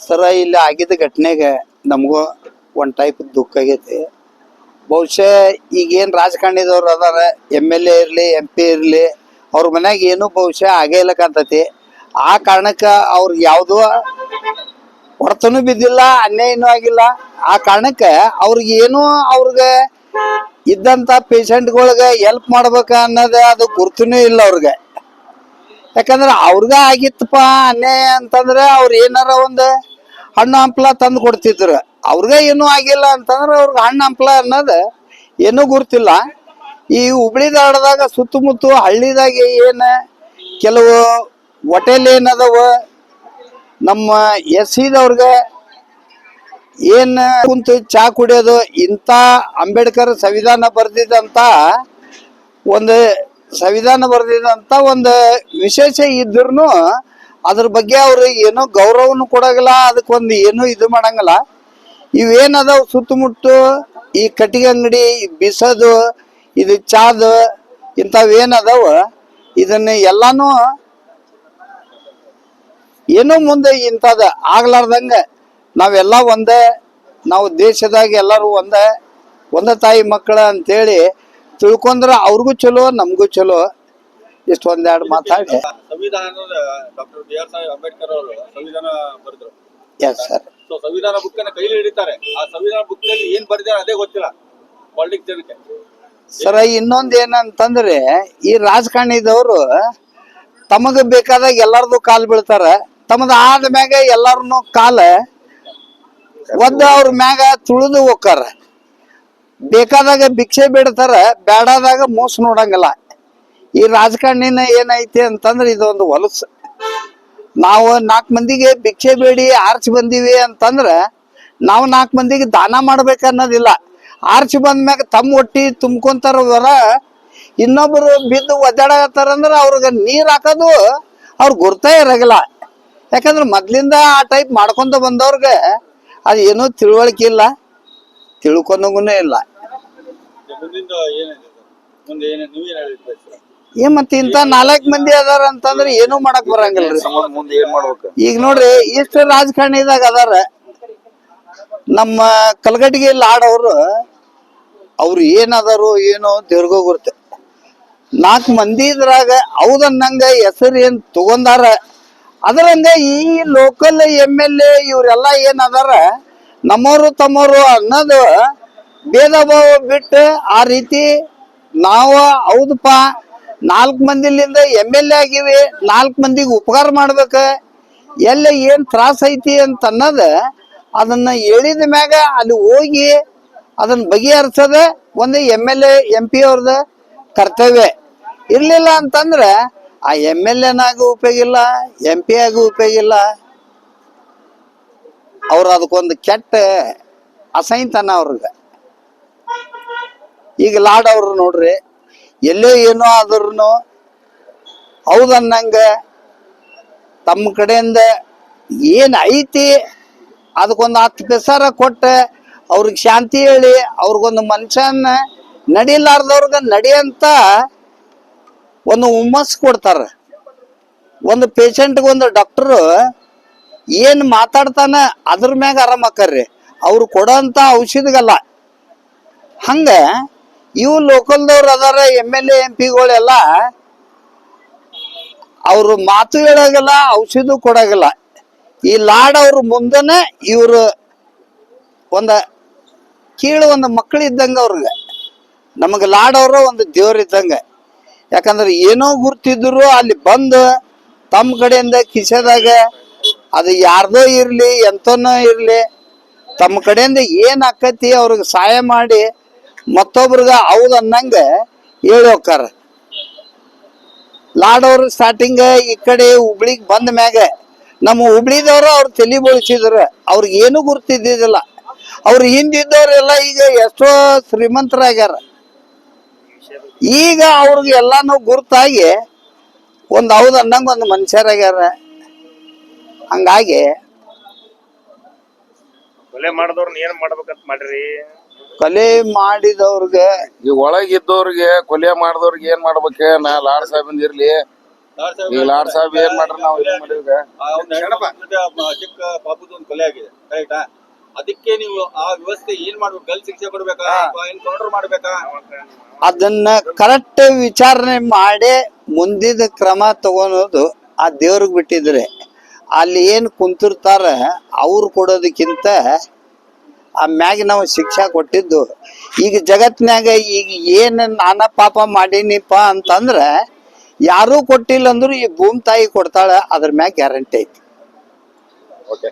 ಸರ ಇಲ್ಲಿ ಆಗಿದ್ದ ಘಟನೆಗೆ ನಮಗೂ ಒಂದ್ ಟೈಪ್ ದುಃಖ ಆಗೈತಿ. ಬಹುಶಃ ಈಗೇನ್ ರಾಜಕಾರಣಿದವ್ರು ಅದಾರ, MLA ಇರ್ಲಿ MP ಇರ್ಲಿ, ಅವ್ರ ಮನ್ಯಾಗ ಏನು ಬಹುಶಃ ಆಗೇ ಇಲ್ಲಕಂತತಿ. ಆ ಕಾರಣಕ್ಕ ಅವ್ರಿಗೆ ಯಾವ್ದು ಹೊರತನೂ ಬಿದ್ದಿಲ್ಲ, ಅನ್ಯಾಯನೂ ಆಗಿಲ್ಲ. ಆ ಕಾರಣಕ್ಕ ಅವ್ರಿಗೆ ಏನು ಅವ್ರಿಗೆ ಇದ್ದಂತ ಪೇಷಂಟ್ಗಳಿಗೆ ಹೆಲ್ಪ್ ಮಾಡ್ಬೇಕ ಅನ್ನೋದ ಅದು ಗುರ್ತನೂ ಇಲ್ಲ ಅವ್ರಿಗೆ. ಯಾಕಂದ್ರೆ ಅವ್ರಿಗ ಆಗಿತ್ತಪ್ಪ ಅನ್ಯಾಯ ಅಂತಂದ್ರೆ ಅವ್ರ ಏನಾರ ಒಂದು ಹಣ್ಣು ಹಂಪ್ಲ ತಂದು ಕೊಡ್ತಿದ್ರು. ಅವ್ರಿಗೆ ಏನೂ ಆಗಿಲ್ಲ ಅಂತಂದ್ರೆ ಅವ್ರಿಗೆ ಹಣ್ಣು ಹಂಪ್ಲ ಅನ್ನೋದು ಏನೂ ಗುರ್ತಿಲ್ಲ. ಈ ಹುಬ್ಳಿ ಧಾರವಾಡದಾಗ ಸುತ್ತಮುತ್ತ ಹಳ್ಳಿದಾಗ ಏನ ಕೆಲವು ಹೋಟೆಲ್ ಏನದವ, ನಮ್ಮ ಎಸ್ಸಿದವ್ರಿಗೆ ಏನ್ ಕುಂತು ಚಾ ಕುಡಿಯೋದು, ಇಂಥ ಅಂಬೇಡ್ಕರ್ ಸಂವಿಧಾನ ಬರ್ದಿದಂತ ಒಂದು ವಿಶೇಷ ಇದ್ರೂ ಅದ್ರ ಬಗ್ಗೆ ಅವ್ರು ಏನೋ ಗೌರವನು ಕೊಡಂಗಿಲ್ಲ, ಅದಕ್ಕೊಂದು ಏನು ಇದು ಮಾಡಂಗಿಲ್ಲ. ಇವೇನದಾವ್ ಸುತ್ತಮುತ್ತ ಈ ಕಟ್ಟಿಗೆ ಅಂಗಡಿ ಬಿಸೋದು, ಇದು ಚಾದು, ಇಂಥವೇನದಾವ ಇದನ್ನ ಎಲ್ಲಾನು ಏನೋ ಮುಂದೆ ಇಂಥದ ಆಗ್ಲಾರ್ದಂಗ ನಾವೆಲ್ಲ ಒಂದೇ, ನಾವು ದೇಶದಾಗ ಎಲ್ಲರೂ ಒಂದೇ ತಾಯಿ ಮಕ್ಕಳ ಅಂತೇಳಿ ತಿಳ್ಕೊಂಡ್ರ ಅವ್ರಿಗೂ ಚಲೋ, ನಮಗೂ ಚಲೋ. ಇಷ್ಟು ಒಂದೆರಡು ಮಾತಾಡಿ. ಸಂವಿಧಾನದ ಡಾಕ್ಟರ್ BR ಅಂಬೇಡ್ಕರ್ ಅವರು ಸಂವಿಧಾನ ಬರೆದ್ರು. Yes sir. ಸೊ ಸಂವಿಧಾನ ಬುಕ್ ಅನ್ನ ಕೈಲಿ ಹಿಡಿತಾರೆ. ಆ ಸಂವಿಧಾನ ಬುಕ್ ಅಲ್ಲಿ ಏನ್ ಬರೆದಿದ್ದಾರೆ ಅದೇ ಗೊತ್ತಿಲ್ಲ ಪಾಲಿಟಿಕ್ಸ್ ಜನಕ್ಕೆ. ಸರ ಇನ್ನೊಂದ್ ಏನಂತಂದ್ರೆ, ಈ ರಾಜಕಾರಣಿದವರು ತಮಗ ಬೇಕಾದಾಗ ಎಲ್ಲಾರ್ದು ಕಾಲ್ ಬೀಳ್ತಾರ, ತಮ್ಮದ ಆದ ಮ್ಯಾಗ ಎಲ್ಲಾರನು ಕಾಲ ಒದ್ದ ಅವ್ರ ಮ್ಯಾಗ ತುಳಿದು ಹೋಗ್ತಾರ. ಬೇಕಾದಾಗ ಭಿಕ್ಷೆ ಬಿಡ್ತಾರ, ಬೇಡಾದಾಗ ಮೋಸ ನೋಡಂಗಿಲ್ಲ. ಈ ರಾಜಕಾರಣಿನ ಏನೈತಿ ಅಂತಂದ್ರೆ ಇದೊಂದು ಹೊಲಸು. ನಾವು 4 ಮಂದಿಗೆ ಭಿಕ್ಷೆ ಬೇಡಿ ಆರ್ಚಿ ಬಂದೀವಿ ಅಂತಂದ್ರ ನಾವು 4 ಮಂದಿಗೆ ದಾನ ಮಾಡ್ಬೇಕನ್ನೋದಿಲ್ಲ. ಆರ್ಚಿ ಬಂದ್ಮ್ಯಾಗ ತಮ್ಮ ಹೊಟ್ಟಿ ತುಂಬ್ಕೊಂತಾರ ಹೊರ, ಇನ್ನೊಬ್ರು ಬಿದ್ದು ಒದ್ದಾಡತ್ತಾರಂದ್ರ ಅವ್ರಿಗೆ ನೀರ್ ಹಾಕೋದು ಅವ್ರ ಗುರ್ತೇ ಇರಂಗಿಲ್ಲ. ಯಾಕಂದ್ರೆ ಮೊದ್ಲಿಂದ ಆ ಟೈಪ್ ಮಾಡ್ಕೊಂತ ಬಂದವ್ರಿಗೆ ಅದು ಏನೂ ತಿಳುವಳಿಕೆ ಇಲ್ಲ, ತಿಳ್ಕೊಂಡೂ ಇಲ್ಲ. ಏನ್ ಮತ್ತೆ ಇಂತ 4 ಮಂದಿ ಅದಾರ ಅಂತಂದ್ರೆ ಏನೂ ಮಾಡಕ್ ಬರಂಗಿಲ್ರಿ. ಈಗ ನೋಡ್ರಿ ಇಷ್ಟ ರಾಜಕಾರಣಿದಾಗ ಅದಾರ. ನಮ್ಮ ಕಲಗಟ್ಟಿಗೆ ಲಾಡವ್ರು ಅವ್ರು ಏನದಾರು ಏನೋ ದೇವ್ರಿಗೋ ಗುರ್ತೆ. 4 ಮಂದಿ ಇದ್ರಾಗ ಹೌದನ್ನಂಗ ಹೆಸರು ಏನ್ ತಗೊಂಡಾರ, ಅದರಂಗ ಈ ಲೋಕಲ್ MLA ಇವ್ರೆಲ್ಲ ಏನ್ ಅದಾರ ನಮ್ಮವ್ರು ತಮ್ಮವ್ರು ಅನ್ನೋದು ಭೇದ ಭಾವ ಬಿಟ್ಟು ಆ ರೀತಿ ನಾವು ಹೌದಪ್ಪ 4 ಮಂದಿಲಿಂದ MLA ಆಗಿವಿ, 4 ಮಂದಿಗೆ ಉಪಕಾರ ಮಾಡ್ಬೇಕ, ಎಲ್ಲ ಏನ್ ತ್ರಾಸ ಐತಿ ಅಂತ ಅನ್ನೋದ ಅದನ್ನ ಹೇಳಿದ ಮ್ಯಾಗ ಅಲ್ಲಿ ಹೋಗಿ ಅದನ್ನ ಬಗೆಹರಿಸೋದ ಒಂದು MLA MP ಅವ್ರದ ಕರ್ತವ್ಯ. ಇರ್ಲಿಲ್ಲ ಅಂತಂದ್ರ ಆ MLAನಾಗೂ ಉಪಯೋಗ ಇಲ್ಲ, MP ಆಗು ಉಪಯೋಗ ಇಲ್ಲ. ಅವ್ರ ಅದಕ್ಕೊಂದು ಕೆಟ್ಟ ಅಸಹ್ಯತನ ಅವ್ರಿಗೆ. ಈಗ ಲಾಡ್ ಅವ್ರು ನೋಡ್ರಿ, ಎಲ್ಲೇ ಏನೋ ಆದ್ರೂ ಹೌದನ್ನಂಗ ತಮ್ಮ ಕಡೆಯಿಂದ ಏನ್ ಐತಿ ಅದಕ್ಕೊಂದು 10 ಪೆಸಾರ ಕೊಟ್ಟ ಅವ್ರಿಗೆ ಶಾಂತಿ ಹೇಳಿ ಅವ್ರಿಗೊಂದು ಮನುಷ್ಯನ ನಡಿಲಾರ್ದವ್ರಿಗೆ ನಡಿಯಂತ ಒಂದು ಹುಮ್ಮಸ್ ಕೊಡ್ತಾರ. ಒಂದು ಪೇಷಂಟ್ಗೆ ಒಂದು ಡಾಕ್ಟರ್ ಏನ್ ಮಾತಾಡ್ತಾನ ಅದ್ರ ಮ್ಯಾಗ ಆರಾಮ್ ಆಕಾರ್ರಿ, ಅವ್ರು ಕೊಡೋಂತ ಔಷಧಿಗಲ್ಲ. ಹಂಗ ಇವು ಲೋಕಲ್ದವ್ರು ಅದಾರ MLA MP ಗಳೆಲ್ಲ ಅವ್ರು ಮಾತು ಹೇಳಾಗಲ್ಲ, ಔಷಧ ಕೊಡಾಗಲ್ಲ. ಈ ಲಾಡ್ ಅವ್ರ ಮುಂದನೆ ಇವ್ರು ಒಂದ ಕೀಳು ಒಂದು ಮಕ್ಕಳು ಇದ್ದಂಗ ಅವ್ರಿಗೆ. ನಮಗ ಲಾಡ್ ಅವ್ರ ಒಂದು ದೇವ್ರಿದ್ದಂಗ. ಯಾಕಂದ್ರೆ ಏನೋ ಗುರ್ತಿದ್ರು ಅಲ್ಲಿ ಬಂದು ತಮ್ಮ ಕಡೆಯಿಂದ ಕಿಸೆದಾಗ ಅದು ಯಾರ್ದೋ ಇರ್ಲಿ ಎಂತನೋ ಇರ್ಲಿ ತಮ್ಮ ಕಡೆಯಿಂದ ಏನ್ ಆಕತಿ ಅವ್ರಿಗೆ ಸಹಾಯ ಮಾಡಿ ಮತ್ತೊಬ್ರಿಗೆ ಹೌದು ಅನ್ನಂಗ ಹೇಳಿ ಹೋಗ್ತಾರ. ಲಾಡವ್ರು ಸ್ಟಾರ್ಟಿಂಗ್ ಈ ಕಡೆ ಹುಬ್ಳಿಗೆ ಬಂದ ಮ್ಯಾಗ ನಮ್ಮ ಹುಬ್ಳಿದವ್ರು ಅವ್ರು ತಲೆ ಬೋಳಿಸಿದ್ರು, ಅವ್ರಿಗೆ ಏನು ಗುರ್ತಿದ್ದಿದ್ದಿಲ್ಲ. ಅವ್ರು ಹಿಂದಿದ್ದವ್ರೆಲ್ಲ ಈಗ ಎಷ್ಟೋ ಶ್ರೀಮಂತರಾಗ್ಯಾರ. ಈಗ ಅವ್ರಿಗೆ ಎಲ್ಲಾನು ಗುರ್ತಾಗಿ ಒಂದು ಹೌದು ಅನ್ನಂಗ ಒಂದು ಮನುಷ್ಯರಾಗ್ಯಾರ. ಹಂಗಾಗಿ ಕೊಲೆ ಮಾಡಿದವ್ರನ್ನ ಏನ್ ಮಾಡ್ಬೇಕಂತ ಮಾಡ್ರಿ? ಕೊಲೆ ಮಾಡಿದವ್ರಿಗೆ ಈ ಒಳಗಿದ್ದವ್ರಿಗೆ ಕೊಲೆ ಮಾಡಿದವ್ರಿಗೆ ಏನ್ ಮಾಡ್ಬೇಕ? ನಾ ಲಾಡ್ ಸಾಹೇಬ್ ಇರ್ಲಿ ಈಗ ಲಾಡ್ ಸಾಹೇಬ್ ಏನ್ ಮಾಡ್ರ ನಾವ್ ಏನ್ ಮಾಡಿದ್ವಿ ಚಿಕ್ಕ ಪಾಪದ ಒಂದು ಕೊಲೆ ಆಗಿದೆ ರೈಟಾ ಅದಕ್ಕೆ ನೀವು ಆ ವ್ಯವಸ್ಥೆ ಏನ್ ಮಾಡ್ಬೇಕು ಗಲ್ ಶಿಕ್ಷೆ ಕೊಡ್ಬೇಕಾ ಏನ್ ಕೌಂಟರ್ ಮಾಡ್ಬೇಕಾ ಅದನ್ನ ಕರೆಕ್ಟ್ ವಿಚಾರಣೆ ಮಾಡಿ ಮುಂದಿನ ಕ್ರಮ ತಗೊಳೋದು ಆ ದೇವ್ರಿಗೆ ಬಿಟ್ಟಿದ್ರೆ ಅಲ್ಲಿ ಏನ್ ಕುಂತಿರ್ತಾರ ಅವ್ರು ಕೊಡೋದಕ್ಕಿಂತ ಆ ಮ್ಯಾಗ ನಾವು ಶಿಕ್ಷಾ ಕೊಟ್ಟಿದ್ದು ಈಗ ಜಗತ್ನ್ಯಾಗ ಈಗ ಏನ್ ನಾನಾ ಪಾಪ ಮಾಡೀನಿಪ್ಪ ಅಂತಂದ್ರ ಯಾರೂ ಕೊಟ್ಟಿಲ್ಲ ಅಂದ್ರು ಈ ಭೂಮಿ ತಾಯಿ ಕೊಡ್ತಾಳ ಅದ್ರ ಮ್ಯಾಗ ಗ್ಯಾರಂಟಿ ಐತಿ. ಓಕೆ